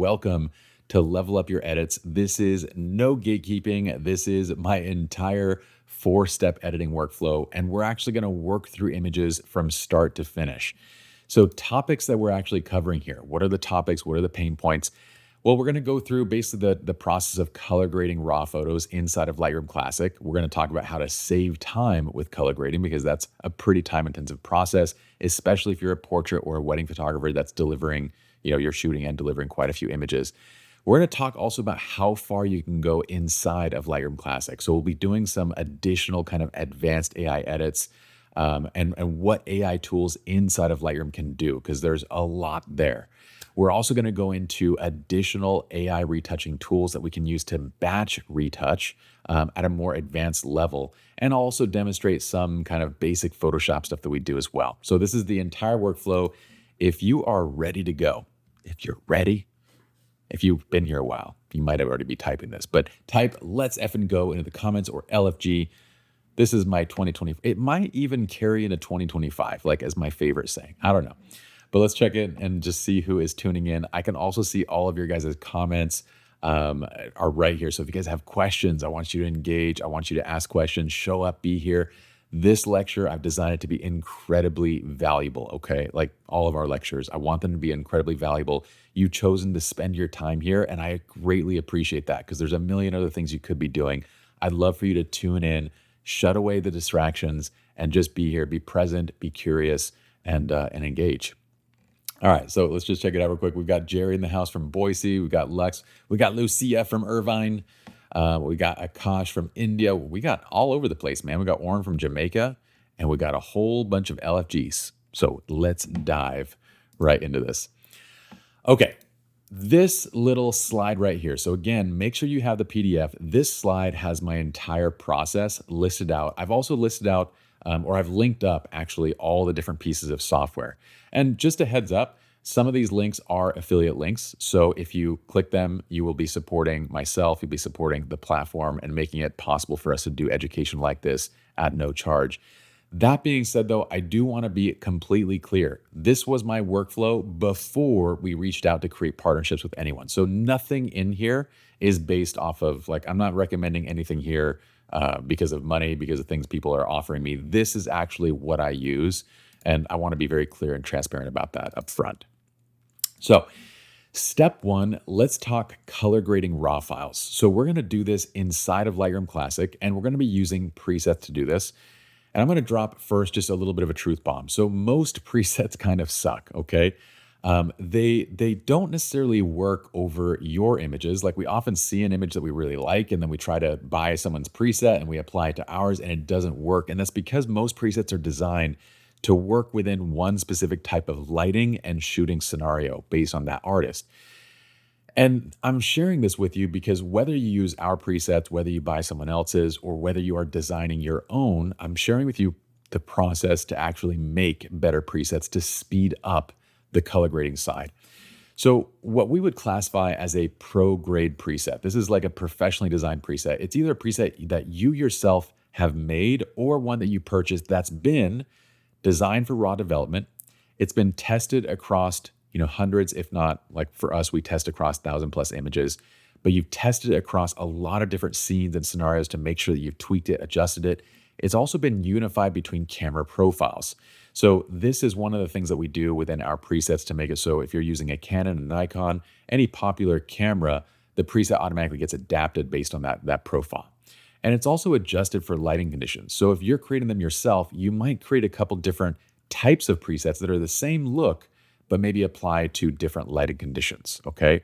welcome to Level Up Your Edits. This is no gatekeeping. This is my entire 4-step editing workflow, and we're actually going to work through images from start to finish. So topics that we're actually covering here. What are the topics? What are the pain points? Well, we're going to go through basically the process of color grading raw photos inside of Lightroom Classic. We're going to talk about how to save time with color grading because that's a pretty time-intensive process, especially if you're a portrait or a wedding photographer that's delivering, you're shooting and delivering quite a few images. We're going to talk also about how far you can go inside of Lightroom Classic. So we'll be doing some additional kind of advanced AI edits and what AI tools inside of Lightroom can do, because there's a lot there. We're also going to go into additional AI retouching tools that we can use to batch retouch at a more advanced level, and also demonstrate some kind of basic Photoshop stuff that we do as well. So this is the entire workflow. If you are ready to go, if you're ready, if you've been here a while, you might have already be typing this, but type "let's effing go" into the comments or LFG. This is my 2020. It might even carry into 2025, like as my favorite saying. I don't know. But let's check in and just see who is tuning in. I can also see all of your guys' comments are right here. So if you guys have questions, I want you to engage. I want you to ask questions, show up, be here. This lecture, I've designed it to be incredibly valuable, okay? Like all of our lectures, I want them to be incredibly valuable. You've chosen to spend your time here, and I greatly appreciate that because there's a million other things you could be doing. I'd love for you to tune in, shut away the distractions, and just be here, be present, be curious, and engage. All right, so let's just check it out real quick. We've got Jerry in the house from Boise. We've got Lux. We got Lucia from Irvine. We got Akash from India. We got all over the place, man. We got Warren from Jamaica, and we got a whole bunch of LFGs. So let's dive right into this. Okay, this little slide right here. So again, make sure you have the PDF. This slide has my entire process listed out. I've also listed out or I've linked up actually all the different pieces of software. And just a heads up, some of these links are affiliate links. So if you click them, you will be supporting myself, you'll be supporting the platform and making it possible for us to do education like this at no charge. That being said, though, I do want to be completely clear. This was my workflow before we reached out to create partnerships with anyone. So nothing in here is based off of, I'm not recommending anything here because of money, because of things people are offering me. This is actually what I use, and I want to be very clear and transparent about that up front. So step one, let's talk color grading raw files. So we're going to do this inside of Lightroom Classic, and we're going to be using presets to do this. And I'm going to drop first just a little bit of a truth bomb. So most presets kind of suck, okay? They don't necessarily work over your images. Like we often see an image that we really like, and then we try to buy someone's preset and we apply it to ours, and it doesn't work. And that's because most presets are designed to work within one specific type of lighting and shooting scenario based on that artist. And I'm sharing this with you because whether you use our presets, whether you buy someone else's, or whether you are designing your own, I'm sharing with you the process to actually make better presets to speed up the color grading side. So what we would classify as a pro grade preset, this is like a professionally designed preset. It's either a preset that you yourself have made or one that you purchased that's been designed for raw development. It's been tested across, hundreds, if not, like for us, we test across 1,000+ images, but you've tested it across a lot of different scenes and scenarios to make sure that you've tweaked it, adjusted it. It's also been unified between camera profiles. So this is one of the things that we do within our presets to make it so if you're using a Canon, a Nikon, any popular camera, the preset automatically gets adapted based on that profile. And it's also adjusted for lighting conditions. So if you're creating them yourself, you might create a couple different types of presets that are the same look, but maybe apply to different lighting conditions, okay?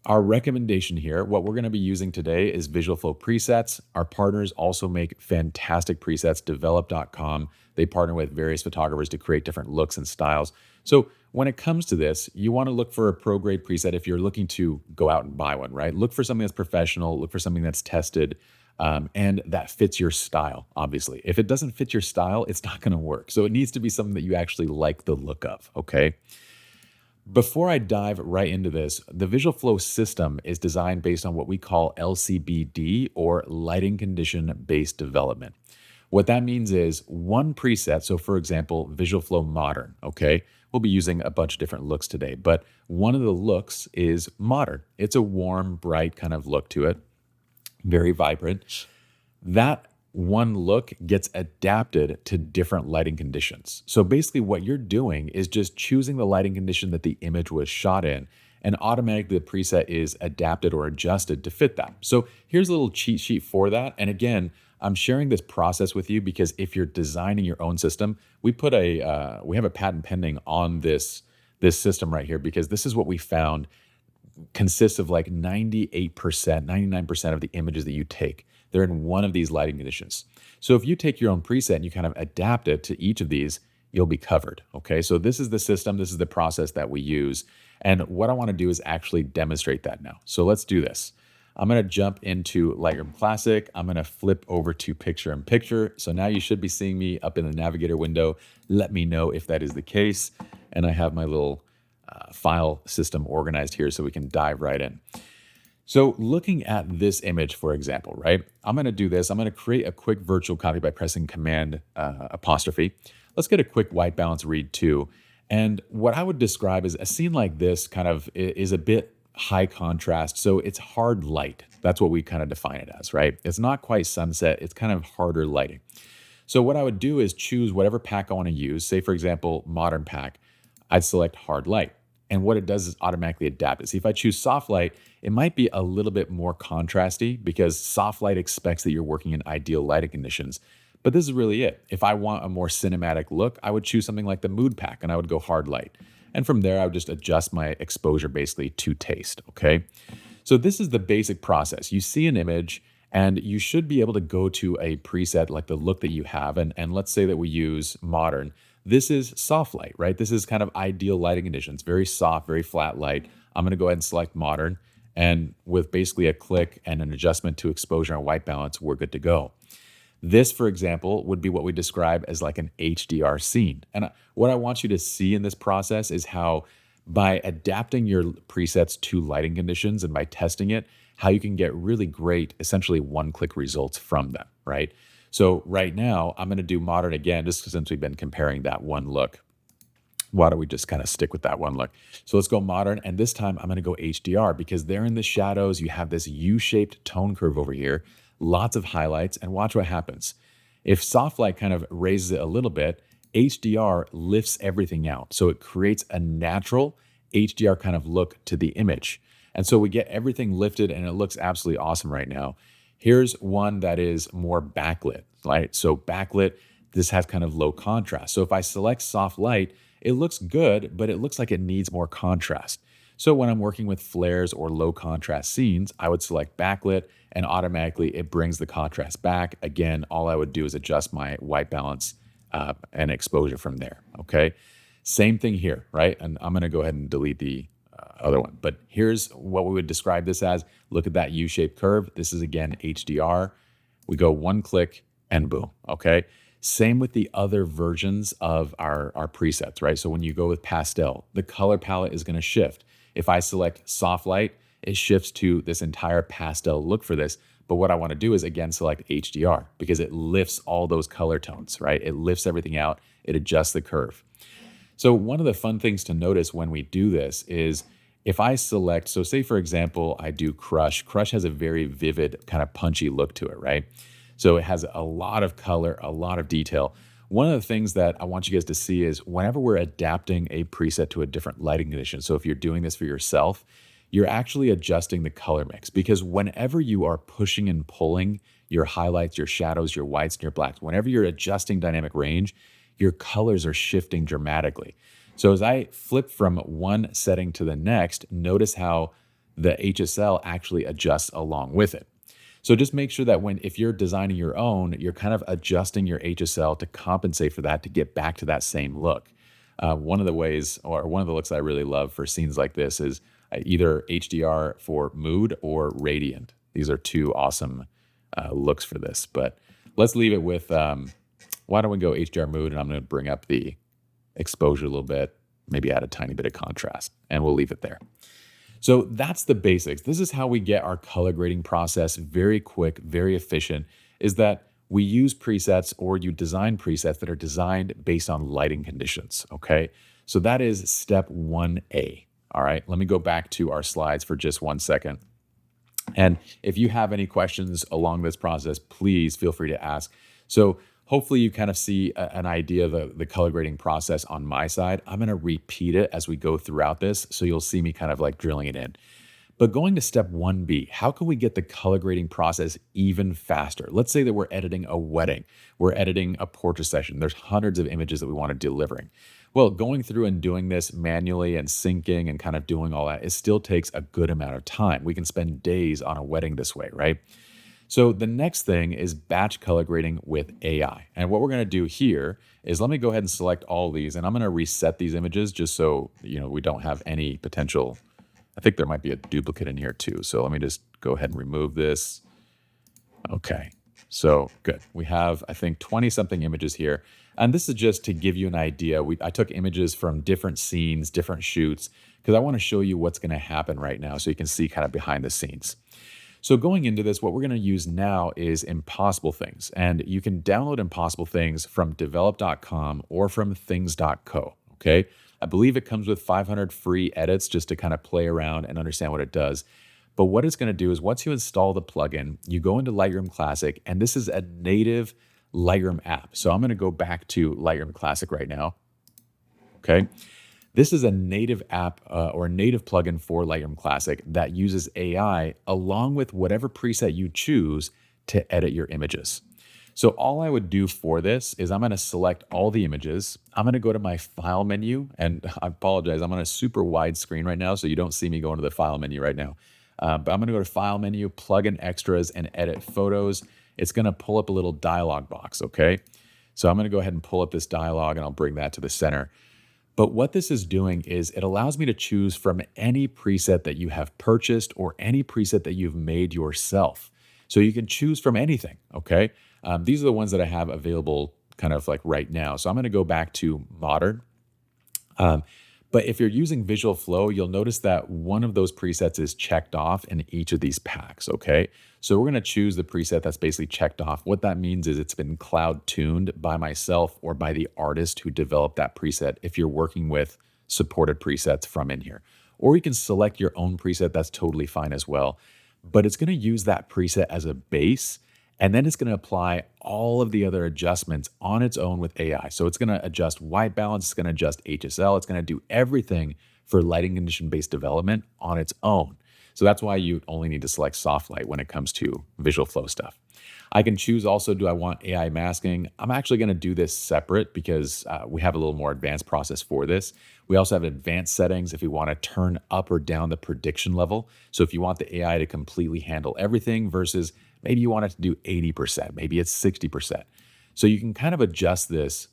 Our recommendation here, what we're going to be using today is Visual Flow presets. Our partners also make fantastic presets, develop.com. They partner with various photographers to create different looks and styles. So when it comes to this, you want to look for a pro grade preset if you're looking to go out and buy one, right? Look for something that's professional, look for something that's tested, and that fits your style, obviously. If it doesn't fit your style, it's not going to work. So it needs to be something that you actually like the look of, okay? Before I dive right into this, the Visual Flow system is designed based on what we call LCBD, or lighting condition based development. What that means is one preset. So, for example, Visual Flow Modern, okay? We'll be using a bunch of different looks today, but one of the looks is modern. It's a warm, bright kind of look to it, very vibrant. That one look gets adapted to different lighting conditions. So basically, what you're doing is just choosing the lighting condition that the image was shot in, and automatically the preset is adapted or adjusted to fit that. So here's a little cheat sheet for that. And again, I'm sharing this process with you because if you're designing your own system, we have a patent pending on this system right here because this is what we found consists of like 98%, 99% of the images that you take. They're in one of these lighting conditions. So if you take your own preset and you kind of adapt it to each of these, you'll be covered. Okay. So this is the system, this is the process that we use. And what I want to do is actually demonstrate that now. So let's do this. I'm going to jump into Lightroom Classic. I'm going to flip over to Picture in Picture. So now you should be seeing me up in the navigator window. Let me know if that is the case. And I have my little file system organized here so we can dive right in. So looking at this image, for example, right? I'm going to do this. I'm going to create a quick virtual copy by pressing Command apostrophe. Let's get a quick white balance read too. And what I would describe as a scene like this kind of is a bit high contrast. So it's hard light. That's what we kind of define it as, right? It's not quite sunset. It's kind of harder lighting. So what I would do is choose whatever pack I want to use. Say, for example, modern pack. I'd select hard light. And what it does is automatically adapt it. See, if I choose soft light, it might be a little bit more contrasty because soft light expects that you're working in ideal lighting conditions. But this is really it. If I want a more cinematic look, I would choose something like the mood pack and I would go hard light. And from there, I would just adjust my exposure basically to taste, okay? So this is the basic process. You see an image and you should be able to go to a preset like the look that you have. And let's say that we use modern. This is soft light, right? This is kind of ideal lighting conditions, very soft, very flat light. I'm going to go ahead and select modern. And with basically a click and an adjustment to exposure and white balance, we're good to go. This, for example, would be what we describe as like an HDR scene. And what I want you to see in this process is how by adapting your presets to lighting conditions and by testing it, how you can get really great, essentially one-click results from them, right? So right now, I'm going to do modern again, just since we've been comparing that one look. Why don't we just kind of stick with that one look? So let's go modern. And this time I'm going to go HDR because there in the shadows, you have this U-shaped tone curve over here, lots of highlights, and watch what happens. If soft light kind of raises it a little bit, HDR lifts everything out. So it creates a natural HDR kind of look to the image. And so we get everything lifted and it looks absolutely awesome right now. Here's one that is more backlit, right? So backlit, this has kind of low contrast. So if I select soft light, it looks good, but it looks like it needs more contrast. So when I'm working with flares or low contrast scenes, I would select backlit and automatically it brings the contrast back. Again, all I would do is adjust my white balance and exposure from there, okay? Same thing here, right? And I'm gonna go ahead and delete the other one. But here's what we would describe this as. Look at that U-shaped curve. This is again HDR. We go one click and boom, okay? Same with the other versions of our presets, right? So when you go with pastel, the color palette is gonna shift. If I select soft light, it shifts to this entire pastel look for this. But what I wanna do is again, select HDR because it lifts all those color tones, right? It lifts everything out, it adjusts the curve. So one of the fun things to notice when we do this is if I select, so say for example, I do Crush. Crush has a very vivid kind of punchy look to it, right? So it has a lot of color, a lot of detail. One of the things that I want you guys to see is whenever we're adapting a preset to a different lighting condition, so if you're doing this for yourself, you're actually adjusting the color mix because whenever you are pushing and pulling your highlights, your shadows, your whites, and your blacks, whenever you're adjusting dynamic range, your colors are shifting dramatically. So as I flip from one setting to the next, notice how the HSL actually adjusts along with it. So just make sure that if you're designing your own, you're kind of adjusting your HSL to compensate for that to get back to that same look. One of the ways, or one of the looks I really love for scenes like this is either HDR for mood or radiant. These are two awesome looks for this, but let's leave it with, why don't we go HDR mood and I'm gonna bring up the exposure a little bit, maybe add a tiny bit of contrast, and we'll leave it there. So that's the basics. This is how we get our color grading process very quick, very efficient, is that we use presets or you design presets that are designed based on lighting conditions. Okay. So that is step 1A. All right. Let me go back to our slides for just 1 second. And if you have any questions along this process, please feel free to ask. So hopefully you kind of see an idea of the color grading process on my side. I'm going to repeat it as we go throughout this. So you'll see me kind of like drilling it in. But going to step 1B, how can we get the color grading process even faster? Let's say that we're editing a wedding, we're editing a portrait session. There's hundreds of images that we want to delivering. Well, going through and doing this manually and syncing and kind of doing all that, it still takes a good amount of time. We can spend days on a wedding this way, right? So the next thing is batch color grading with AI. And what we're going to do here is let me go ahead and select all these, and I'm going to reset these images just so we don't have any potential. I think there might be a duplicate in here too. So let me just go ahead and remove this. Okay, so good. We have, I think, 20 something images here. And this is just to give you an idea. I took images from different scenes, different shoots, because I want to show you what's going to happen right now so you can see kind of behind the scenes. So going into this, what we're going to use now is Impossible Things. And you can download Impossible Things from develop.com or from things.co, okay? I believe it comes with 500 free edits just to kind of play around and understand what it does. But what it's going to do is once you install the plugin, you go into Lightroom Classic, and this is a native Lightroom app. So I'm going to go back to Lightroom Classic right now, okay? This is a native app or a native plugin for Lightroom Classic that uses AI along with whatever preset you choose to edit your images. So all I would do for this is I'm going to select all the images. I'm going to go to my file menu, and I apologize, I'm on a super wide screen right now, so you don't see me go into the file menu right now. But I'm going to go to file menu, plug in extras, and edit photos. It's going to pull up a little dialog box, okay? So I'm going to go ahead and pull up this dialog, and I'll bring that to the center. But what this is doing is it allows me to choose from any preset that you have purchased or any preset that you've made yourself. So you can choose from anything, okay? These are the ones that I have available kind of like right now. So I'm going to go back to modern. But if you're using Visual Flow, you'll notice that one of those presets is checked off in each of these packs, okay? So we're going to choose the preset that's basically checked off. What that means is it's been cloud tuned by myself or by the artist who developed that preset if you're working with supported presets from in here. Or you can select your own preset, that's totally fine as well. But it's going to use that preset as a base, and then it's going to apply all of the other adjustments on its own with AI. So it's going to adjust white balance, it's going to adjust HSL, it's going to do everything for lighting condition-based development on its own. So that's why you only need to select soft light when it comes to Visual Flow stuff. I can choose also, do I want AI masking? I'm actually going to do this separate because we have a little more advanced process for this. We also have advanced settings if we want to turn up or down the prediction level. So if you want the AI to completely handle everything versus maybe you want it to do 80%, maybe it's 60%. So you can kind of adjust this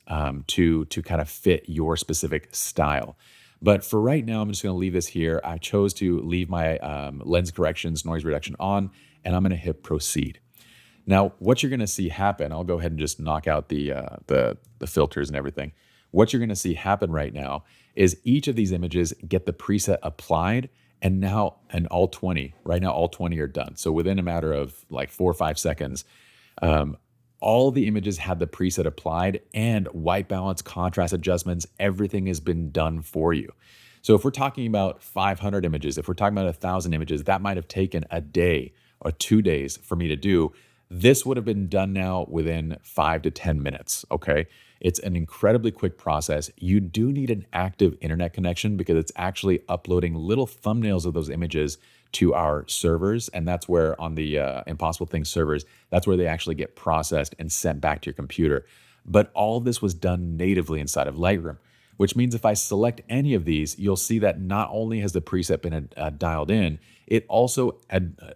to kind of fit your specific style. But for right now, I'm just going to leave this here. I chose to leave my lens corrections, noise reduction on, and I'm going to hit proceed. Now, what you're going to see happen, I'll go ahead and just knock out the filters and everything. What you're going to see happen right now is each of these images get the preset applied, and all 20, right now, all 20 are done. So within a matter of like 4 or 5 seconds, all the images had the preset applied, and white balance, contrast adjustments, everything has been done for you. So if we're talking about 500 images, if we're talking about 1,000 images, that might have taken a day or 2 days for me to do. This would have been done now within 5 to 10 minutes, okay? It's an incredibly quick process. You do need an active internet connection because it's actually uploading little thumbnails of those images to our servers, and that's where on the Impossible Things servers, that's where they actually get processed and sent back to your computer. But all of this was done natively inside of Lightroom, which means if I select any of these, you'll see that not only has the preset been dialed in, it also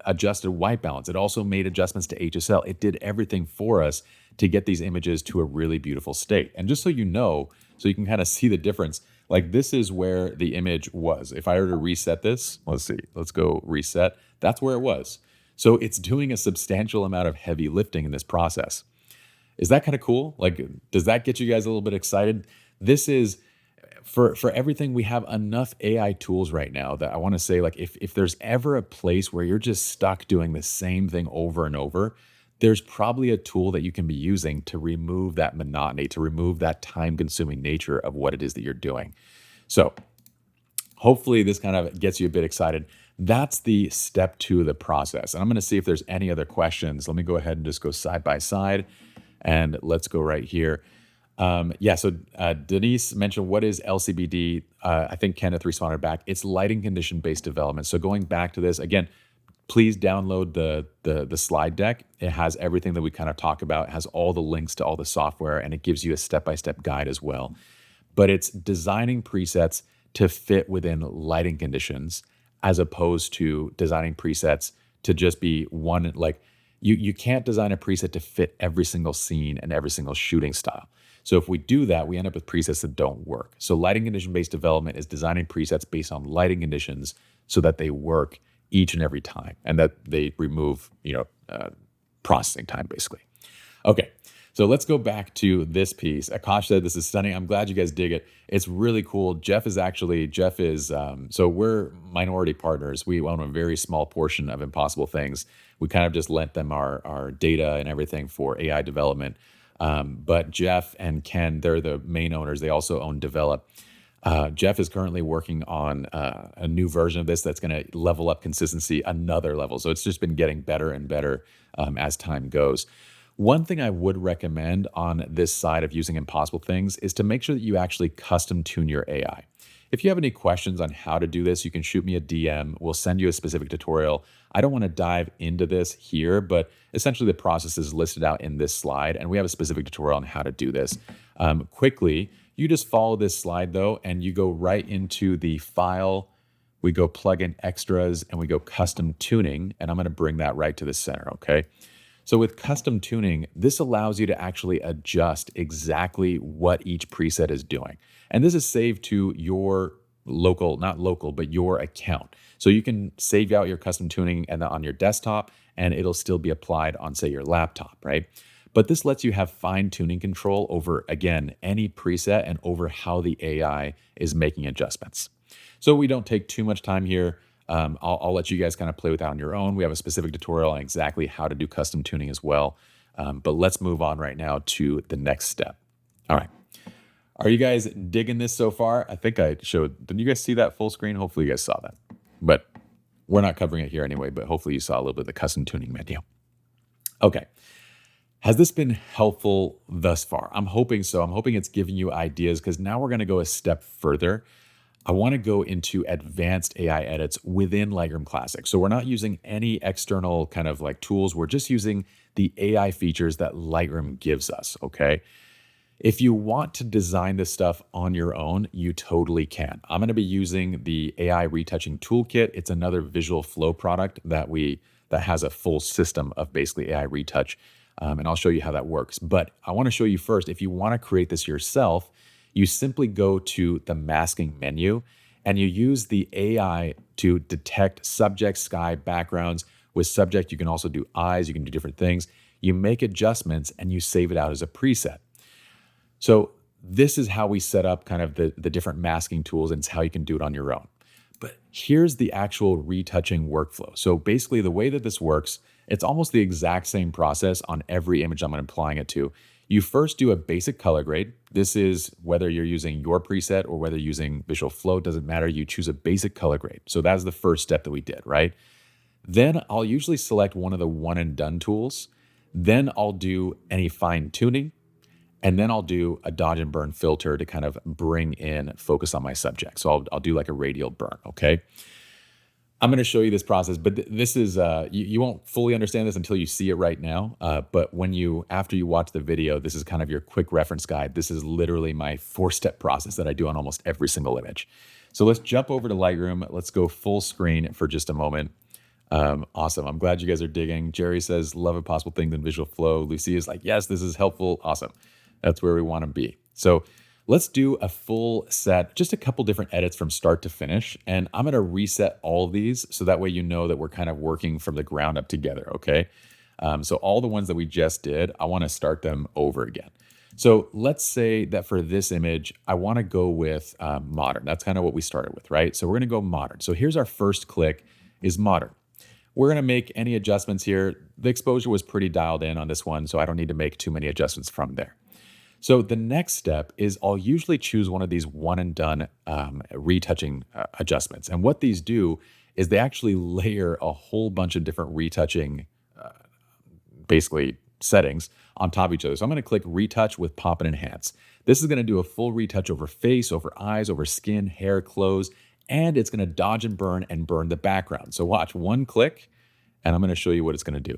adjusted white balance. It also made adjustments to HSL. It did everything for us to get these images to a really beautiful state. And just so you know, so you can kind of see the difference, like this is where the image was. If I were to reset this, let's see, let's go reset. That's where it was. So it's doing a substantial amount of heavy lifting in this process. Is that kind of cool? Like, does that get you guys a little bit excited? This is, for everything, we have enough AI tools right now that I want to say, like, if there's ever a place where you're just stuck doing the same thing over and over, there's probably a tool that you can be using to remove that monotony, to remove that time consuming nature of what it is that you're doing. So hopefully this kind of gets you a bit excited. That's the step 2 of the process. And I'm going to see if there's any other questions. Let me go ahead and just go side by side, and let's go right here. Denise mentioned, what is LCBD? I think Kenneth responded back. It's lighting condition based development. So going back to this again, please download the slide deck. It has everything that we kind of talk about. It has all the links to all the software, and it gives you a step-by-step guide as well. But it's designing presets to fit within lighting conditions, as opposed to designing presets to just be one. Like you can't design a preset to fit every single scene and every single shooting style. So if we do that, we end up with presets that don't work. So lighting condition based development is designing presets based on lighting conditions so that they work each and every time, and that they remove processing time, basically. Okay, so let's go back to this piece. Akash said, this is stunning. I'm glad you guys dig it. It's really cool. Jeff is, so we're minority partners. We own a very small portion of Impossible Things. We kind of just lent them our data and everything for AI development. But Jeff and Ken, they're the main owners. They also own Develop. Jeff is currently working on a new version of this that's going to level up consistency another level. So it's just been getting better and better as time goes. One thing I would recommend on this side of using Impossible Things is to make sure that you actually custom tune your AI. If you have any questions on how to do this, you can shoot me a DM. We'll send you a specific tutorial. I don't want to dive into this here, but essentially the process is listed out in this slide, and we have a specific tutorial on how to do this. Quickly, you just follow this slide though, and you go right into the file. We go plug in extras, and we go custom tuning, and I'm going to bring that right to the center, okay? So with custom tuning, this allows you to actually adjust exactly what each preset is doing. And this is saved to your your account. So you can save out your custom tuning and on your desktop, and it'll still be applied on, say, your laptop, right? But this lets you have fine tuning control over, again, any preset and over how the AI is making adjustments. So we don't take too much time here. I'll let you guys kind of play with that on your own. We have a specific tutorial on exactly how to do custom tuning as well. But let's move on right now to the next step. All right. Are you guys digging this so far? I think I showed, did you guys see that full screen? Hopefully you guys saw that. But we're not covering it here anyway, but hopefully you saw a little bit of the custom tuning menu. Okay. Has this been helpful thus far? I'm hoping so. I'm hoping it's giving you ideas, because now we're going to go a step further. I want to go into advanced AI edits within Lightroom Classic. So we're not using any external kind of like tools. We're just using the AI features that Lightroom gives us, okay? If you want to design this stuff on your own, you totally can. I'm going to be using the AI-retouching toolkit. It's another visual flow product that has a full system of basically AI retouch, and I'll show you how that works. But I want to show you first, if you want to create this yourself, you simply go to the masking menu and you use the AI to detect subject, sky, backgrounds. With subject, you can also do eyes, you can do different things. You make adjustments and you save it out as a preset. So this is how we set up kind of the different masking tools, and it's how you can do it on your own. But here's the actual retouching workflow. So basically the way that this works, it's almost the exact same process on every image I'm applying it to. You first do a basic color grade. This is whether you're using your preset or whether you're using Visual Flow, doesn't matter. You choose a basic color grade. So that's the first step that we did, right? Then I'll usually select one of the one and done tools. Then I'll do any fine tuning. And then I'll do a dodge and burn filter to kind of bring in focus on my subject. So I'll do like a radial burn, okay? I'm going to show you this process, but this is, you won't fully understand this until you see it right now. But after you watch the video, this is kind of your quick reference guide. This is literally my 4-step process that I do on almost every single image. So let's jump over to Lightroom. Let's go full screen for just a moment. Awesome. I'm glad you guys are digging. Jerry says, love Impossible Things in Visual Flow. Lucy is like, yes, this is helpful. Awesome. That's where we want to be. So let's do a full set, just a couple different edits from start to finish. And I'm going to reset all of these so that way you know that we're kind of working from the ground up together, okay? So all the ones that we just did, I want to start them over again. So let's say that for this image, I want to go with modern. That's kind of what we started with, right? So we're going to go modern. So here's our first click is modern. we're going to make any adjustments here. The exposure was pretty dialed in on this one, so I don't need to make too many adjustments from there. So the next step is I'll usually choose one of these one and done retouching adjustments. And what these do is they actually layer a whole bunch of different retouching basically settings on top of each other. So I'm going to click retouch with pop and enhance. This is going to do a full retouch over face, over eyes, over skin, hair, clothes, and it's going to dodge and burn the background. So watch one click and I'm going to show you what it's going to do.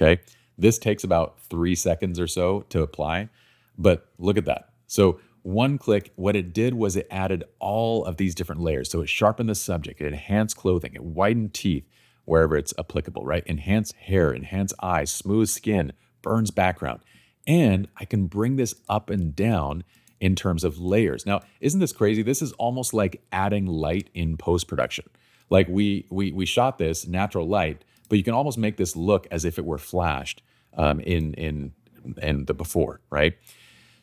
Okay. This takes about 3 seconds or so to apply, but look at that. So one click, what it did was it added all of these different layers. So it sharpened the subject, it enhanced clothing, it widened teeth wherever it's applicable, right? Enhance hair, enhance eyes, smooth skin, burns background. And I can bring this up and down in terms of layers. Now, isn't this crazy? This is almost like adding light in post-production. Like we shot this natural light, but you can almost make this look as if it were flashed in the before, right?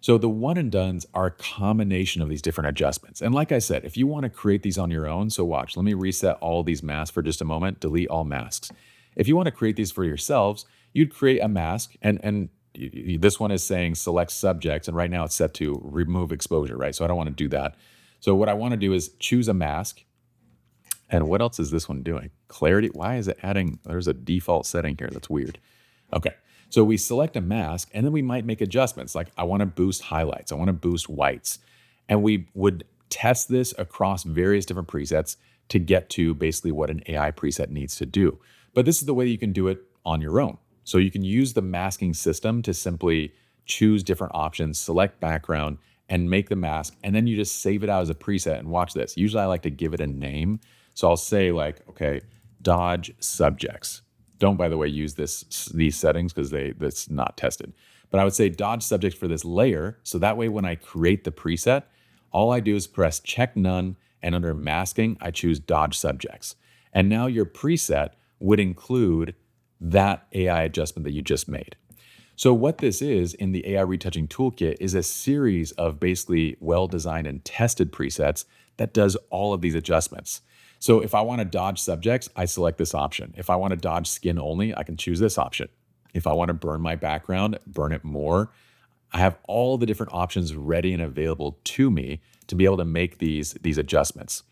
So the one and dones are a combination of these different adjustments. And like I said, if you want to create these on your own, so watch, let me reset all these masks for just a moment, delete all masks. If you want to create these for yourselves, you'd create a mask and this one is saying select subjects. And right now it's set to remove exposure, right? So I don't want to do that. So what I want to do is choose a mask. And what else is this one doing? Clarity. Why is it adding? There's a default setting here. That's weird. Okay. So we select a mask and then we might make adjustments. Like I want to boost highlights. I want to boost whites. And we would test this across various different presets to get to basically what an AI preset needs to do. But this is the way you can do it on your own. So you can use the masking system to simply choose different options, select background, and make the mask. And then you just save it out as a preset and watch this. Usually I like to give it a name. So I'll say like, okay, dodge subjects. Don't, by the way, use these settings because that's not tested. But I would say dodge subjects for this layer. So that way when I create the preset, all I do is press check none. And under masking, I choose dodge subjects. And now your preset would include that AI adjustment that you just made. So what this is in the AI retouching toolkit is a series of basically well-designed and tested presets that does all of these adjustments. So if I want to dodge subjects, I select this option. If I want to dodge skin only, I can choose this option. If I want to burn my background, burn it more, I have all the different options ready and available to me to be able to make these adjustments.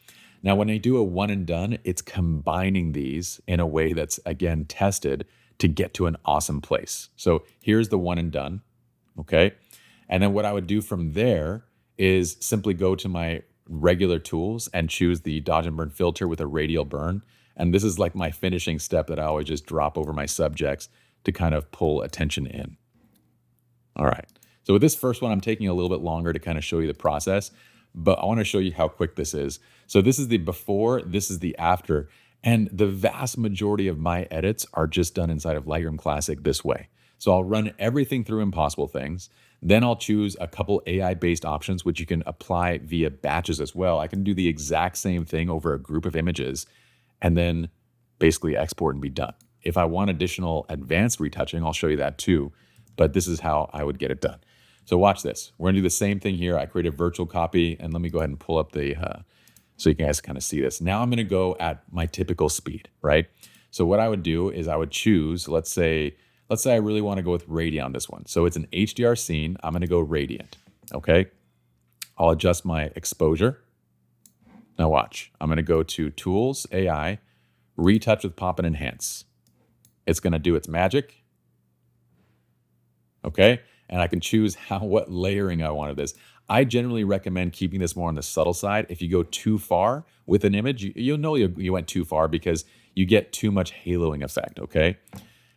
Now, when I do a one and done, it's combining these in a way that's, again, tested to get to an awesome place. So here's the one and done, okay? And then what I would do from there is simply go to my regular tools and choose the dodge and burn filter with a radial burn. And this is like my finishing step that I always just drop over my subjects to kind of pull attention in. All right. So with this first one, I'm taking a little bit longer to kind of show you the process, but I want to show you how quick this is. So this is the before, this is the after. And the vast majority of my edits are just done inside of Lightroom Classic this way. So I'll run everything through Impossible Things. Then I'll choose a couple AI-based options, which you can apply via batches as well. I can do the exact same thing over a group of images and then basically export and be done. If I want additional advanced retouching, I'll show you that too. But this is how I would get it done. So watch this. We're gonna do the same thing here. I create a virtual copy and let me go ahead and pull up the, so you guys kind of see this. Now I'm gonna go at my typical speed, right? So what I would do is I would choose, let's say I really want to go with radiant on this one. So it's an HDR scene. I'm going to go radiant. Okay. I'll adjust my exposure. Now watch. I'm going to go to Tools, AI, Retouch with Pop and Enhance. It's going to do its magic. Okay. And I can choose what layering I want of this. I generally recommend keeping this more on the subtle side. If you go too far with an image, you'll know you went too far because you get too much haloing effect. Okay.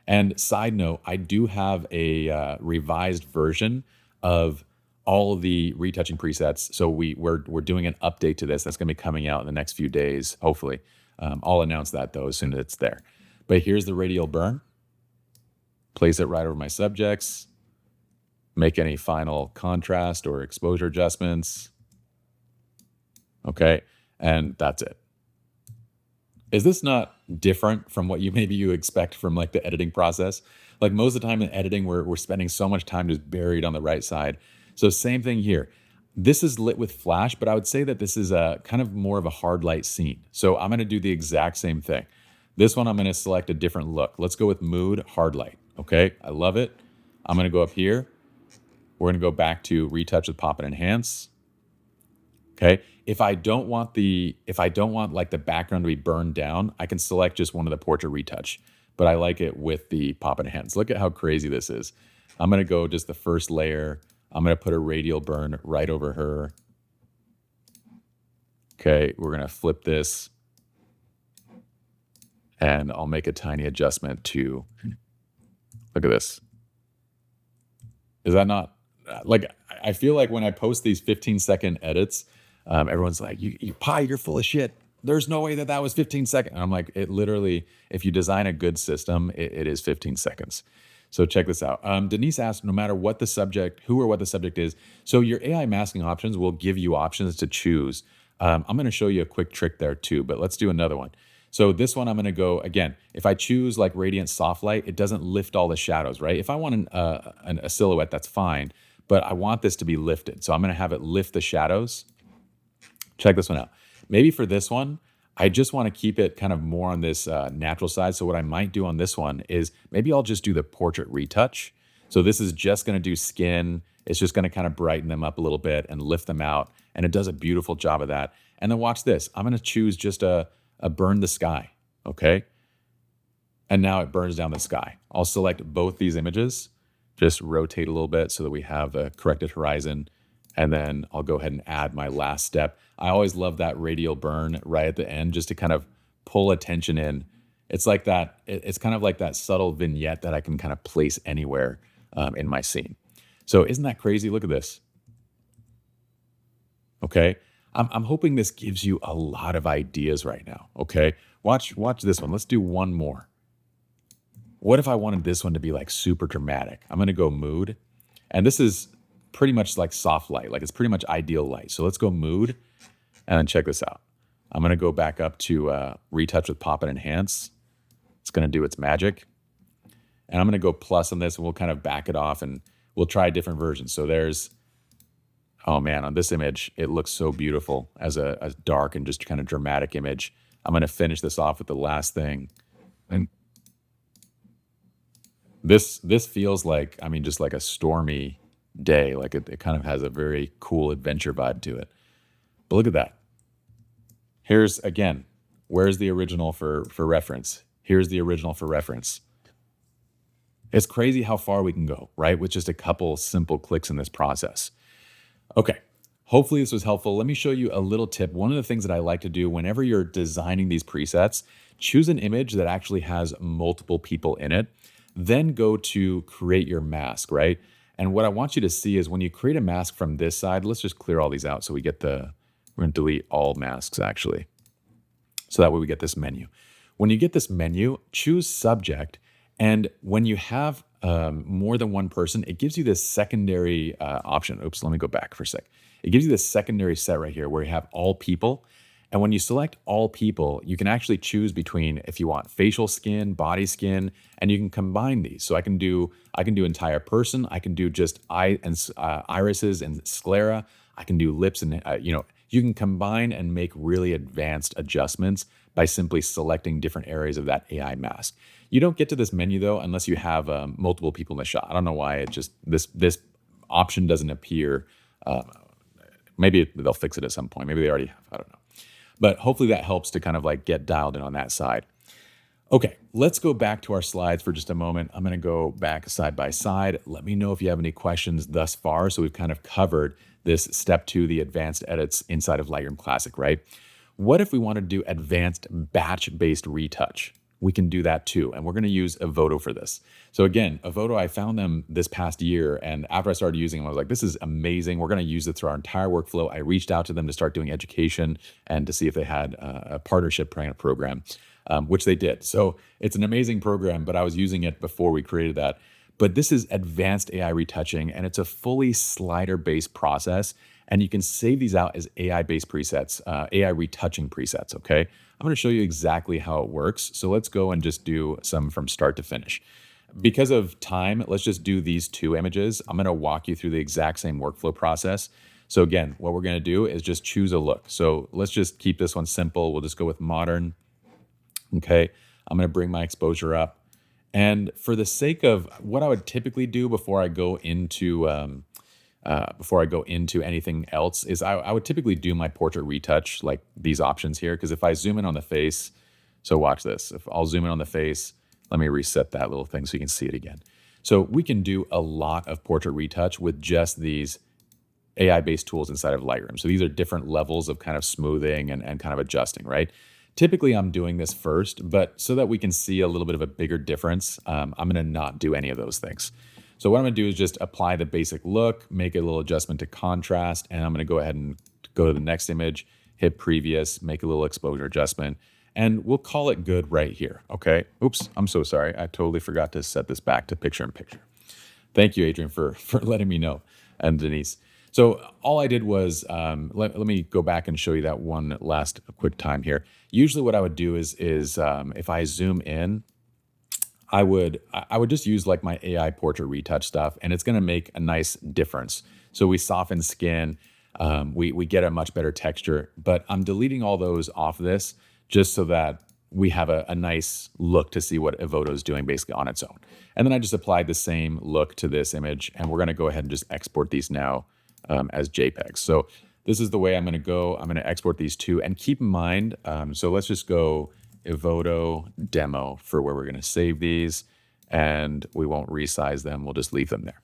And side note, I do have a revised version of all of the retouching presets. So we're doing an update to this that's going to be coming out in the next few days, hopefully. I'll announce that though as soon as it's there. But here's the radial burn. Place it right over my subjects. Make any final contrast or exposure adjustments. Okay, and that's it. Is this not different from what you expect from like the editing process? Like most of the time in editing, we're spending so much time just buried on the right side. So same thing here. This is lit with flash, but I would say that this is a kind of more of a hard light scene. So I'm going to do the exact same thing. This one, I'm going to select a different look. Let's go with mood, hard light. Okay, I love it. I'm going to go up here. We're going to go back to retouch with pop and enhance. Okay. If I don't want like the background to be burned down, I can select just one of the portrait retouch, but I like it with the pop and enhance. Look at how crazy this is. I'm going to go just the first layer. I'm going to put a radial burn right over her. Okay. We're going to flip this and I'll make a tiny adjustment to, look at this. Is that not like, I feel like when I post these 15-second edits, everyone's like, you Pi, you're full of shit. There's no way that that was 15 seconds. And I'm like, it literally, if you design a good system, it is 15 seconds. So check this out. Denise asked, no matter what the subject, who or what the subject is, so your AI masking options will give you options to choose. I'm going to show you a quick trick there too, but let's do another one. So this one, I'm going to go, again, if I choose like radiant soft light, it doesn't lift all the shadows, right? If I want a silhouette, that's fine, but I want this to be lifted. So I'm going to have it lift the shadows. Check this one out. Maybe for this one, I just want to keep it kind of more on this natural side. So what I might do on this one is maybe I'll just do the portrait retouch. So this is just going to do skin. It's just going to kind of brighten them up a little bit and lift them out. And it does a beautiful job of that. And then watch this. I'm going to choose just a burn the sky. Okay. And now it burns down the sky. I'll select both these images, just rotate a little bit so that we have a corrected horizon. And then I'll go ahead and add my last step. I always love that radial burn right at the end just to kind of pull attention in. It's like that. It's kind of like that subtle vignette that I can kind of place anywhere in my scene. So isn't that crazy? Look at this. Okay. I'm hoping this gives you a lot of ideas right now. Okay. Watch this one. Let's do one more. What if I wanted this one to be like super dramatic? I'm going to go mood. And this is pretty much like soft light. Like it's pretty much ideal light. So let's go mood and then check this out. I'm going to go back up to retouch with pop and enhance. It's going to do its magic. And I'm going to go plus on this and we'll kind of back it off and we'll try different versions. So there's, oh man, on this image, it looks so beautiful as a dark and just kind of dramatic image. I'm going to finish this off with the last thing. And this feels like, I mean, just like a stormy day. Like it kind of has a very cool adventure vibe to it. But look at that. Here's, again, where's the original for reference? Here's the original for reference. It's crazy how far we can go, right? With just a couple simple clicks in this process. Okay, hopefully this was helpful. Let me show you a little tip. One of the things that I like to do whenever you're designing these presets, choose an image that actually has multiple people in it, then go to create your mask, right? And what I want you to see is when you create a mask from this side, let's just clear all these out so we get we're going to delete all masks actually. So that way we get this menu. When you get this menu, choose subject. And when you have more than one person, it gives you this secondary option. Oops, let me go back for a sec. It gives you this secondary set right here where you have all people. And when you select all people, you can actually choose between if you want facial skin, body skin, and you can combine these. So I can do entire person. I can do just eye and irises and sclera. I can do lips and you can combine and make really advanced adjustments by simply selecting different areas of that AI mask. You don't get to this menu though unless you have multiple people in the shot. I don't know why it just this option doesn't appear. Maybe they'll fix it at some point. Maybe they already have. I don't know. But hopefully that helps to kind of like get dialed in on that side. Okay, let's go back to our slides for just a moment. I'm going to go back side by side. Let me know if you have any questions thus far. So we've kind of covered this step 2, the advanced edits inside of Lightroom Classic, right? What if we want to do advanced batch-based retouch? We can do that too. And we're going to use Avoto for this. So again, Avoto, I found them this past year. And after I started using them, I was like, this is amazing. We're going to use it through our entire workflow. I reached out to them to start doing education and to see if they had a partnership program, which they did. So it's an amazing program, but I was using it before we created that. But this is advanced AI retouching, and it's a fully slider-based process. And you can save these out as AI-based presets, AI retouching presets, okay? I'm gonna show you exactly how it works. So let's go and just do some from start to finish. Because of time, let's just do these 2 images. I'm gonna walk you through the exact same workflow process. So again, what we're going to do is just choose a look. So let's just keep this one simple. We'll just go with modern. Okay. I'm going to bring my exposure up. And for the sake of what I would typically do before I go into anything else, is I would typically do my portrait retouch, like these options here. Because if I zoom in on the face, so watch this. If I'll zoom in on the face, let me reset that little thing so you can see it again. So we can do a lot of portrait retouch with just these AI-based tools inside of Lightroom. So these are different levels of kind of smoothing and kind of adjusting, right? Typically, I'm doing this first, but so that we can see a little bit of a bigger difference, I'm going to not do any of those things. So what I'm going to do is just apply the basic look, make a little adjustment to contrast, and I'm going to go ahead and go to the next image, hit previous, make a little exposure adjustment, and we'll call it good right here, okay? Oops, I'm so sorry. I totally forgot to set this back to picture in picture. Thank you, Adrian, for letting me know, and Denise. So all I did was, let me go back and show you that one last quick time here. Usually what I would do is if I zoom in, I would just use like my AI portrait retouch stuff, and it's going to make a nice difference. So we soften skin, we get a much better texture, but I'm deleting all those off this just so that we have a nice look to see what Evoto is doing basically on its own. And then I just applied the same look to this image, and we're going to go ahead and just export these now as JPEGs. So this is the way I'm going to go. I'm going to export these two, and keep in mind, so let's just go Evoto demo for where we're going to save these, and we won't resize them. We'll just leave them there.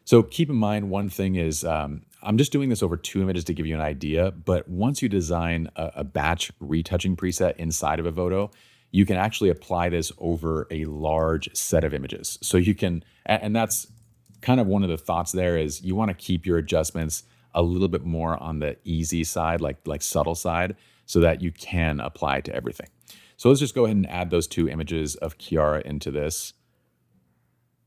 So keep in mind, one thing is, I'm just doing this over 2 images to give you an idea, but once you design a batch retouching preset inside of Evoto, you can actually apply this over a large set of images. So you can, and that's kind of one of the thoughts there, is you want to keep your adjustments a little bit more on the easy side, like subtle side, so that you can apply to everything. So let's just go ahead and add those 2 images of Kiara into this.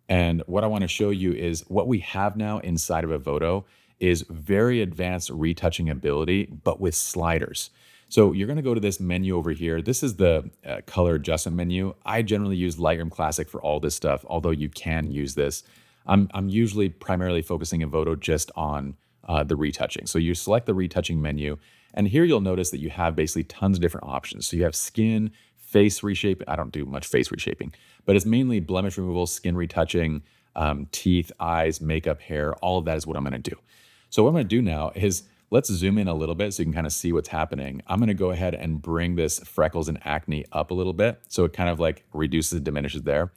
And what I want to show you is what we have now inside of Evoto is very advanced retouching ability, but with sliders. So you're going to go to this menu over here. This is the color adjustment menu. I generally use Lightroom Classic for all this stuff, although you can use this. I'm usually primarily focusing Evoto just on the retouching. So you select the retouching menu, and here you'll notice that you have basically tons of different options. So you have skin, face reshaping. I don't do much face reshaping, but it's mainly blemish removal, skin retouching, teeth, eyes, makeup, hair. All of that is what I'm going to do. So what I'm going to do now is let's zoom in a little bit so you can kind of see what's happening. I'm going to go ahead and bring this freckles and acne up a little bit, so it kind of like reduces and diminishes there.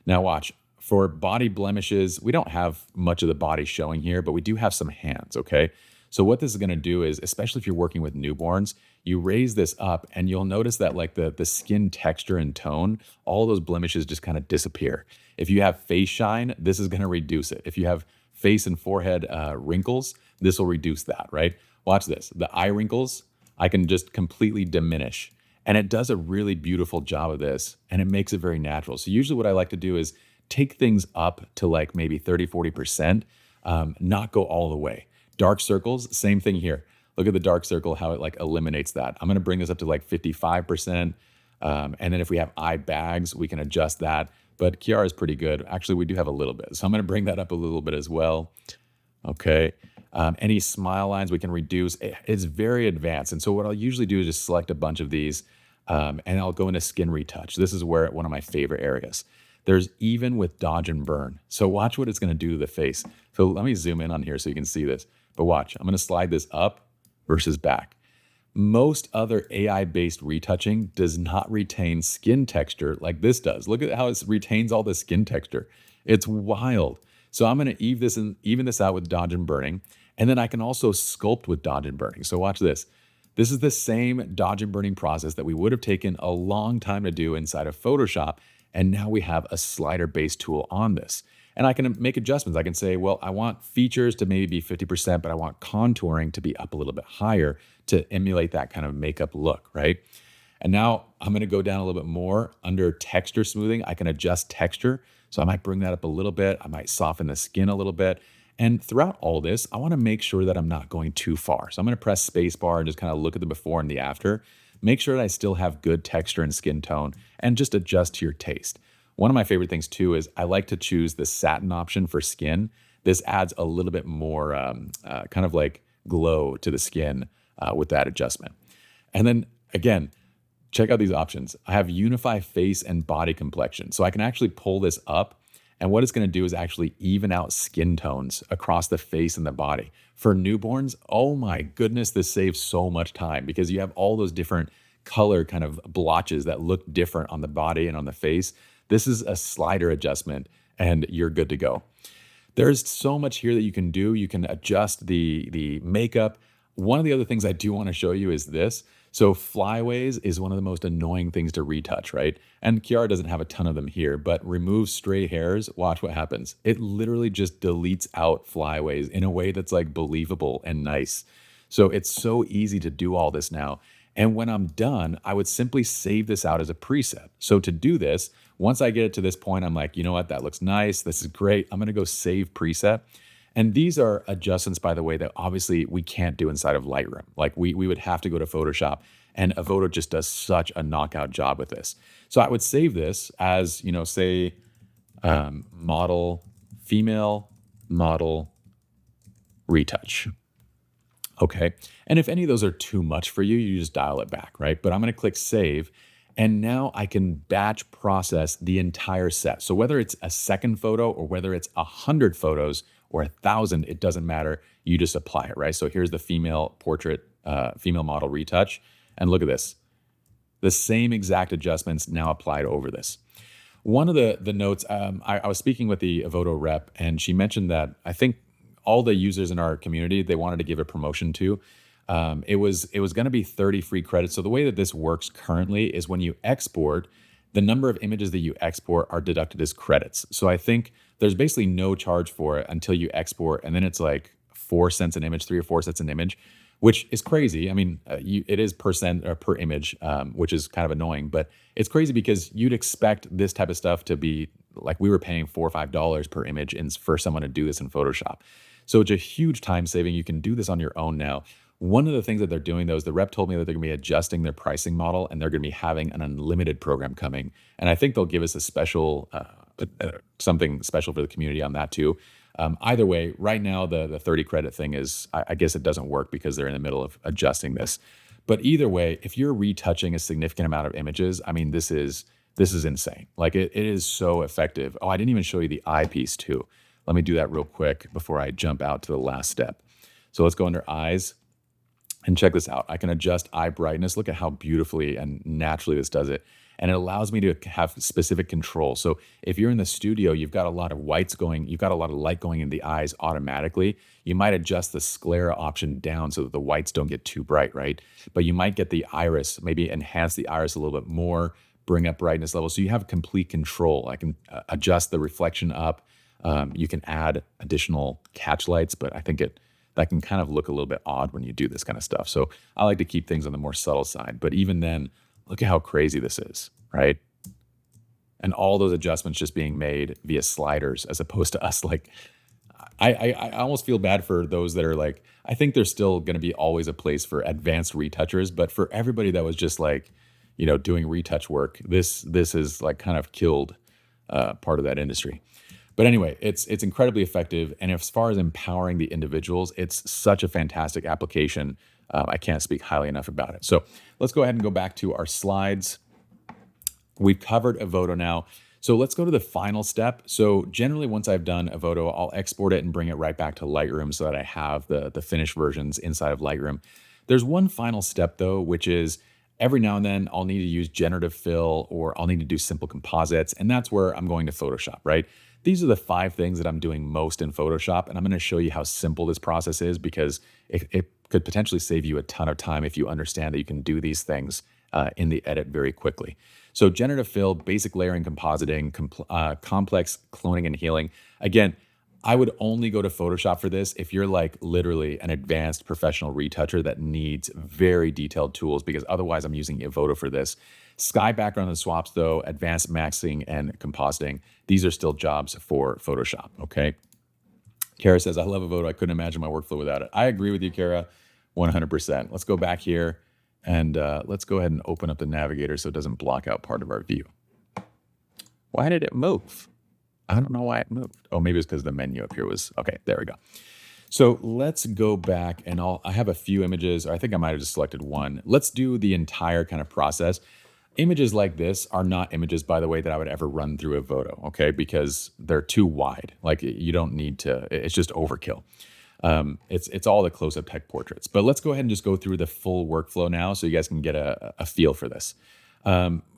Now watch. For body blemishes, we don't have much of the body showing here, but we do have some hands, okay? So what this is going to do is, especially if you're working with newborns, you raise this up and you'll notice that like the skin texture and tone, all those blemishes just kind of disappear. If you have face shine, this is going to reduce it. If you have face and forehead wrinkles, this will reduce that, right? Watch this. The eye wrinkles, I can just completely diminish. And it does a really beautiful job of this, and it makes it very natural. So usually what I like to do is take things up to like maybe 30, 40%, not go all the way. Dark circles, same thing here. Look at the dark circle, how it like eliminates that. I'm going to bring this up to like 55%. And then if we have eye bags, we can adjust that. But Kiara is pretty good. Actually, we do have a little bit. So I'm going to bring that up a little bit as well. Okay. Any smile lines we can reduce. It's very advanced. And so what I'll usually do is just select a bunch of these, and I'll go into skin retouch. This is where one of my favorite areas. There's even with dodge and burn. So watch what it's going to do to the face. So let me zoom in on here so you can see this. But watch, I'm going to slide this up versus back. Most other AI-based retouching does not retain skin texture like this does. Look at how it retains all the skin texture. It's wild. So I'm going to even this out with dodge and burning. And then I can also sculpt with dodge and burning. So watch this. This is the same dodge and burning process that we would have taken a long time to do inside of Photoshop. And now we have a slider-based tool on this. And I can make adjustments. I can say, well, I want features to maybe be 50%, but I want contouring to be up a little bit higher to emulate that kind of makeup look, right? And now I'm going to go down a little bit more under texture smoothing. I can adjust texture. So I might bring that up a little bit. I might soften the skin a little bit. And throughout all this, I want to make sure that I'm not going too far. So I'm going to press space bar and just kind of look at the before and the after. Make sure that I still have good texture and skin tone, and just adjust to your taste. One of my favorite things too is I like to choose the satin option for skin. this adds a little bit more kind of like glow to the skin with that adjustment. And then again, check out these options. I have unify face and body complexion. So I can actually pull this up, and what it's going to do is actually even out skin tones across the face and the body. For newborns, oh my goodness, this saves so much time because you have all those different color kind of blotches that look different on the body and on the face. This is a slider adjustment and you're good to go. There's so much here that you can do. You can adjust the makeup. One of the other things I do want to show you is this. So flyaways is one of the most annoying things to retouch, right? And Kiara doesn't have a ton of them here, but remove stray hairs, watch what happens. It literally just deletes out flyaways in a way that's like believable and nice. So it's so easy to do all this now. And when I'm done, I would simply save this out as a preset. So to do this, once I get it to this point, I'm like, you know what, that looks nice. This is great. I'm going to go save preset. And these are adjustments, by the way, that obviously we can't do inside of Lightroom. Like we would have to go to Photoshop, and Avoto just does such a knockout job with this. So I would save this as, say model, female model retouch. Okay. And if any of those are too much for you, you just dial it back, right? But I'm going to click save. And now I can batch process the entire set. So whether it's a second photo or whether it's 100 photos or 1,000, it doesn't matter. You just apply it, right? So here's the female portrait, female model retouch. And look at this. The same exact adjustments now applied over this. One of the notes, I was speaking with the Avoto rep, and she mentioned that I think all the users in our community, they wanted to give a promotion to. It was going to be 30 free credits. So the way that this works currently is when you export, the number of images that you export are deducted as credits. So I think there's basically no charge for it until you export, and then it's like 4 cents an image, 3 or 4 cents an image, which is crazy. I mean, it is percent or per image, which is kind of annoying, but it's crazy because you'd expect this type of stuff to be like we were paying $4 or $5 per image for someone to do this in Photoshop. So it's a huge time saving. You can do this on your own now. One of the things that they're doing, though, is the rep told me that they're going to be adjusting their pricing model, and they're going to be having an unlimited program coming. And I think they'll give us a special, something special for the community on that too. Either way, right now the 30 credit thing is, I guess it doesn't work because they're in the middle of adjusting this. But either way, if you're retouching a significant amount of images, I mean, this is insane. Like it is so effective. Oh, I didn't even show you the eye piece too. Let me do that real quick before I jump out to the last step. So let's go under eyes. And check this out. I can adjust eye brightness. Look at how beautifully and naturally this does it. And it allows me to have specific control. So if you're in the studio, you've got a lot of whites going, you've got a lot of light going in the eyes automatically. You might adjust the sclera option down so that the whites don't get too bright, right? But you might get the iris, maybe enhance the iris a little bit more, bring up brightness level. So you have complete control. I can adjust the reflection up. You can add additional catch lights, but I think that can kind of look a little bit odd when you do this kind of stuff. So I like to keep things on the more subtle side. But even then, look at how crazy this is, right? And all those adjustments just being made via sliders as opposed to us like, I almost feel bad for those that are like, I think there's still going to be always a place for advanced retouchers. But for everybody that was just like, doing retouch work, this is like kind of killed part of that industry. But anyway, it's incredibly effective. And as far as empowering the individuals, it's such a fantastic application. I can't speak highly enough about it. So let's go ahead and go back to our slides. We've covered Avoto now. So let's go to the final step. So generally, once I've done Avoto, I'll export it and bring it right back to Lightroom so that I have the finished versions inside of Lightroom. There's one final step, though, which is every now and then I'll need to use generative fill or I'll need to do simple composites. And that's where I'm going to Photoshop, right? These are the 5 things that I'm doing most in Photoshop, and I'm going to show you how simple this process is because it could potentially save you a ton of time if you understand that you can do these things in the edit very quickly. So generative fill, basic layering, compositing, complex cloning and healing. Again, I would only go to Photoshop for this if you're like literally an advanced professional retoucher that needs very detailed tools, because otherwise I'm using Avoto for this. Sky background and swaps, though, advanced maxing and compositing, these are still jobs for Photoshop, okay? Kara says, I love Avoto. I couldn't imagine my workflow without it. I agree with you, Kara, 100%. Let's go back here and let's go ahead and open up the navigator so it doesn't block out part of our view. Why did it move? I don't know why it moved. Oh, maybe it's because the menu up here was okay. There we go. So let's go back and I have a few images. Or I think I might have just selected one. Let's do the entire kind of process. Images like this are not images, by the way, that I would ever run through a photo, okay? Because they're too wide. Like you don't need to, it's just overkill. It's all the close-up tech portraits. But let's go ahead and just go through the full workflow now so you guys can get a feel for this.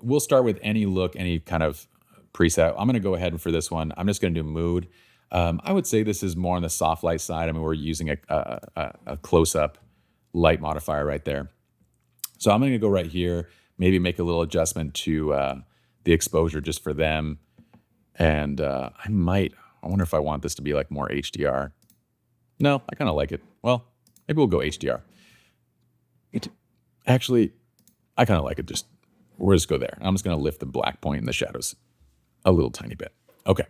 We'll start with any look, any kind of preset. I'm going to go ahead and for this one, I'm just going to do mood. I would say this is more on the soft light side. I mean, we're using a close-up light modifier right there. So I'm going to go right here, maybe make a little adjustment to the exposure just for them. And I wonder if I want this to be like more HDR. No, I kind of like it. Well, maybe we'll go HDR. Actually, I kind of like it. We'll just go there. I'm just going to lift the black point in the shadows a little tiny bit. Okay.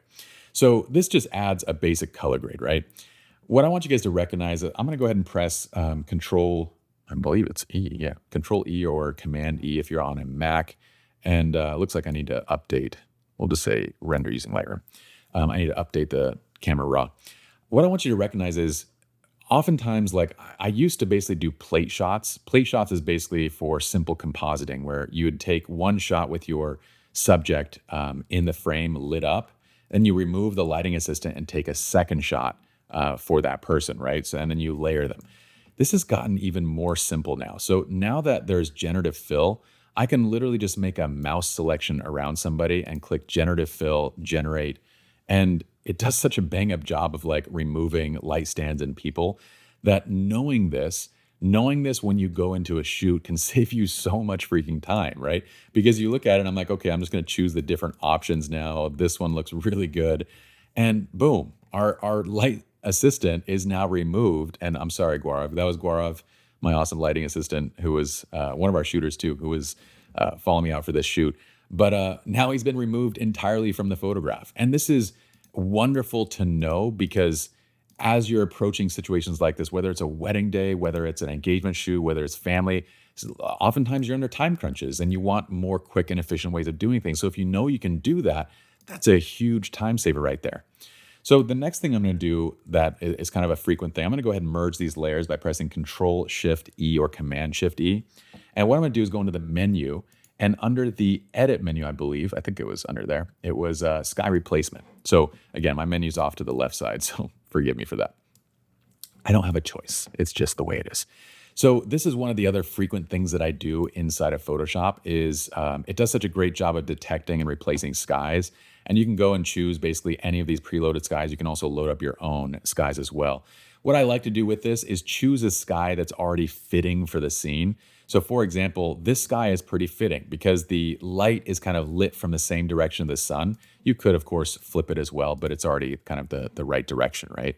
So this just adds a basic color grade, right? What I want you guys to recognize is I'm going to go ahead and press Control, I believe it's E, yeah, Control E or Command E if you're on a Mac. And it looks like I need to update. We'll just say render using Lightroom. I need to update the camera raw. What I want you to recognize is oftentimes, like I used to basically do plate shots. Plate shots is basically for simple compositing where you would take one shot with your subject in the frame lit up, and you remove the lighting assistant and take a second shot for that person, right? So, and then you layer them. This has gotten even more simple now. So now that there's generative fill, I can literally just make a mouse selection around somebody and click generative fill, generate, and it does such a bang up job of like removing light stands and people that knowing this when you go into a shoot can save you so much freaking time, right? Because you look at it and I'm like, okay, I'm just going to choose the different options now. This one looks really good. And boom, our light assistant is now removed. And I'm sorry, Gaurav. That was Gaurav, my awesome lighting assistant, who was one of our shooters too, who was following me out for this shoot. But now he's been removed entirely from the photograph. And this is wonderful to know because as you're approaching situations like this, whether it's a wedding day, whether it's an engagement shoot, whether it's family, oftentimes you're under time crunches and you want more quick and efficient ways of doing things. So if you know you can do that, that's a huge time saver right there. So the next thing I'm going to do that is kind of a frequent thing, I'm going to go ahead and merge these layers by pressing Control Shift E or Command Shift E. And what I'm going to do is go into the menu, and under the edit menu, I think it was under there, it was sky replacement. So again, my menu's off to the left side, so forgive me for that. I don't have a choice. It's just the way it is. So this is one of the other frequent things that I do inside of Photoshop is it does such a great job of detecting and replacing skies. And you can go and choose basically any of these preloaded skies. You can also load up your own skies as well. What I like to do with this is choose a sky that's already fitting for the scene. So for example, this sky is pretty fitting because the light is kind of lit from the same direction of the sun. You could, of course, flip it as well, but it's already kind of the right direction, right?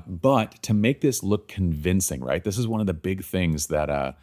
But to make this look convincing, right? This is one of the big things that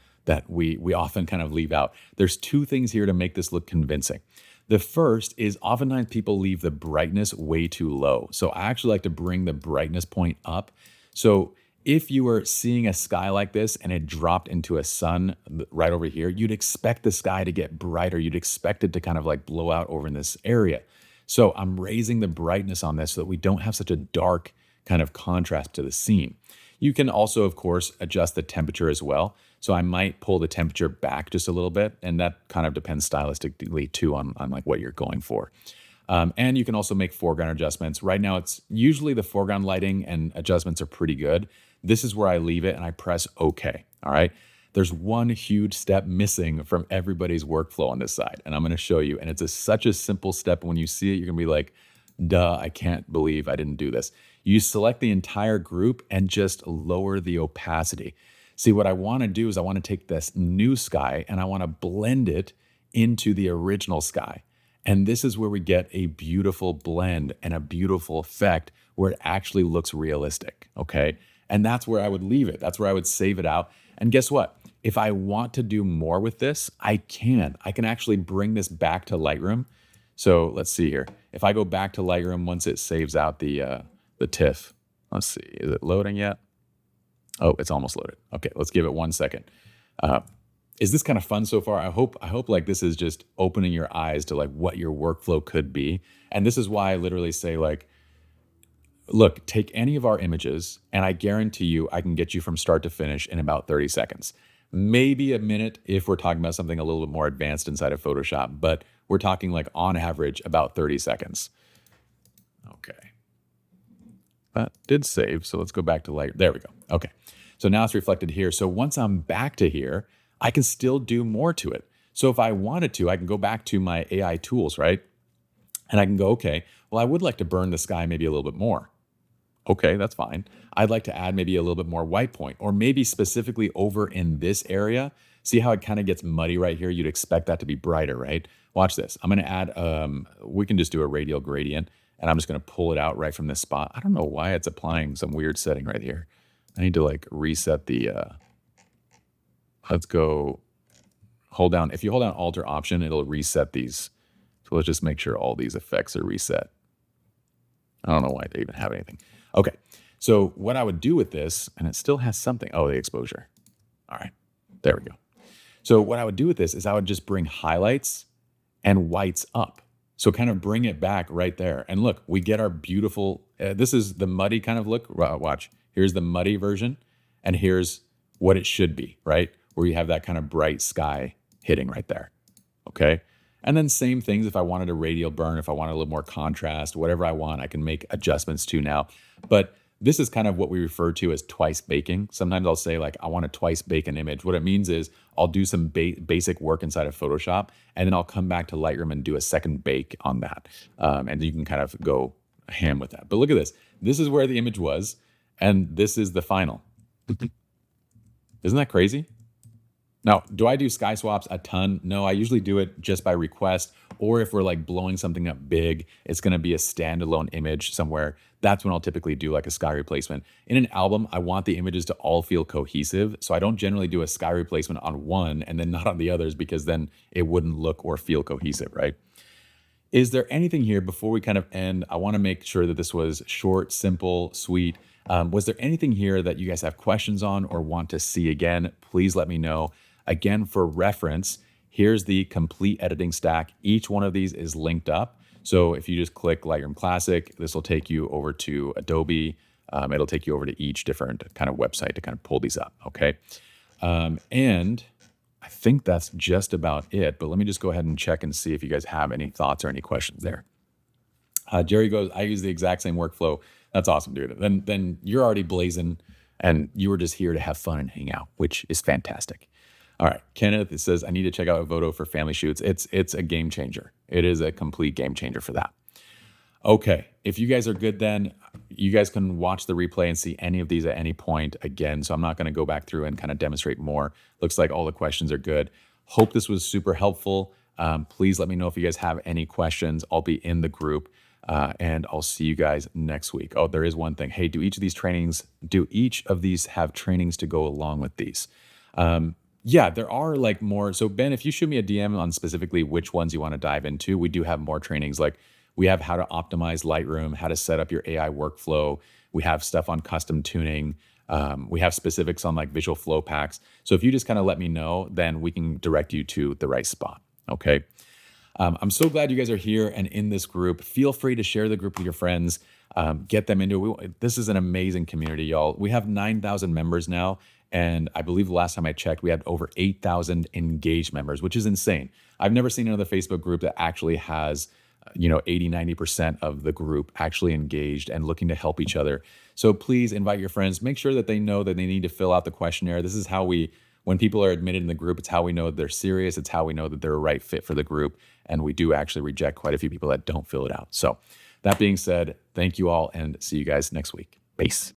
we often kind of leave out. There's two things here to make this look convincing. The first is oftentimes people leave the brightness way too low. So I actually like to bring the brightness point up. So if you were seeing a sky like this and it dropped into a sun right over here, you'd expect the sky to get brighter. You'd expect it to kind of like blow out over in this area. So I'm raising the brightness on this so that we don't have such a dark kind of contrast to the scene. You can also, of course, adjust the temperature as well. So I might pull the temperature back just a little bit, and that kind of depends stylistically too on like what you're going for. And you can also make foreground adjustments. Right now, it's usually the foreground lighting and adjustments are pretty good. This is where I leave it and I press OK. All right. There's one huge step missing from everybody's workflow on this side, and I'm going to show you. And it's such a simple step. When you see it, you're going to be like, duh, I can't believe I didn't do this. You select the entire group and just lower the opacity. See, what I want to do is I want to take this new sky and I want to blend it into the original sky. And this is where we get a beautiful blend and a beautiful effect where it actually looks realistic, okay? And that's where I would leave it. That's where I would save it out. And guess what? If I want to do more with this, I can. I can actually bring this back to Lightroom. So let's see here. If I go back to Lightroom once it saves out the TIFF, let's see, is it loading yet? Oh, it's almost loaded. Okay, let's give it 1 second. Is this kind of fun so far? I hope like this is just opening your eyes to like what your workflow could be. And this is why I literally say like, look, take any of our images and I guarantee you I can get you from start to finish in about 30 seconds. Maybe a minute if we're talking about something a little bit more advanced inside of Photoshop, but we're talking like on average about 30 seconds. Okay. That did save. So let's go back to light. There we go. Okay. So now it's reflected here. So once I'm back to here, I can still do more to it. So if I wanted to, I can go back to my AI tools, right? And I can go, okay, well, I would like to burn the sky maybe a little bit more. Okay, that's fine. I'd like to add maybe a little bit more white point, or maybe specifically over in this area. See how it kind of gets muddy right here? You'd expect that to be brighter, right? Watch this. I'm going to add, we can just do a radial gradient, and I'm just going to pull it out right from this spot. I don't know why it's applying some weird setting right here. I need to like reset the, let's go hold down. If you hold down Alt or Option, it'll reset these. So let's just make sure all these effects are reset. I don't know why they even have anything. Okay, so what I would do with this, and it still has something. Oh, the exposure. All right, there we go. So what I would do with this is I would just bring highlights and whites up. So kind of bring it back right there. And look, we get our beautiful, this is the muddy kind of look. Watch, here's the muddy version, and here's what it should be, right? Where you have that kind of bright sky hitting right there, okay? And then same things if I wanted a radial burn, if I wanted a little more contrast, whatever I want, I can make adjustments to now. But this is kind of what we refer to as twice baking. Sometimes I'll say like, I want to twice bake an image. What it means is I'll do some basic work inside of Photoshop, and then I'll come back to Lightroom and do a second bake on that. And you can kind of go ham with that. But look at this. This is where the image was, and this is the final. Isn't that crazy? Now, do I do sky swaps a ton? No, I usually do it just by request, or if we're like blowing something up big, it's gonna be a standalone image somewhere. That's when I'll typically do like a sky replacement. In an album, I want the images to all feel cohesive, so I don't generally do a sky replacement on one and then not on the others, because then it wouldn't look or feel cohesive, right? Is there anything here before we kind of end? I wanna make sure that this was short, simple, sweet. Was there anything here that you guys have questions on or want to see again? Please let me know. Again, for reference, here's the complete editing stack. Each one of these is linked up. So if you just click Lightroom Classic, this will take you over to Adobe. It'll take you over to each different kind of website to kind of pull these up, okay? And I think that's just about it, but let me just go ahead and check and see if you guys have any thoughts or any questions there. Jerry goes, I use the exact same workflow. That's awesome, dude. Then you're already blazing, and you were just here to have fun and hang out, which is fantastic. All right, Kenneth, it says, I need to check out Voto for family shoots. It's a game changer. It is a complete game changer for that. Okay, if you guys are good, then you guys can watch the replay and see any of these at any point again. So I'm not gonna go back through and kind of demonstrate more. Looks like all the questions are good. Hope this was super helpful. Please let me know if you guys have any questions. I'll be in the group. And I'll see you guys next week. Oh, there is one thing. Hey, do each of these have trainings to go along with these? Yeah, there are like more. So Ben, if you shoot me a DM on specifically which ones you want to dive into, we do have more trainings. Like we have how to optimize Lightroom, how to set up your AI workflow. We have stuff on custom tuning. We have specifics on like visual flow packs. So if you just kind of let me know, then we can direct you to the right spot. Okay. I'm so glad you guys are here and in this group. Feel free to share the group with your friends. Get them into it. This is an amazing community, y'all. We have 9,000 members now. And I believe the last time I checked, we had over 8,000 engaged members, which is insane. I've never seen another Facebook group that actually has, 80, 90% of the group actually engaged and looking to help each other. So please invite your friends. Make sure that they know that they need to fill out the questionnaire. This is how when people are admitted in the group, it's how we know that they're serious. It's how we know that they're a right fit for the group. And we do actually reject quite a few people that don't fill it out. So that being said, thank you all and see you guys next week. Peace.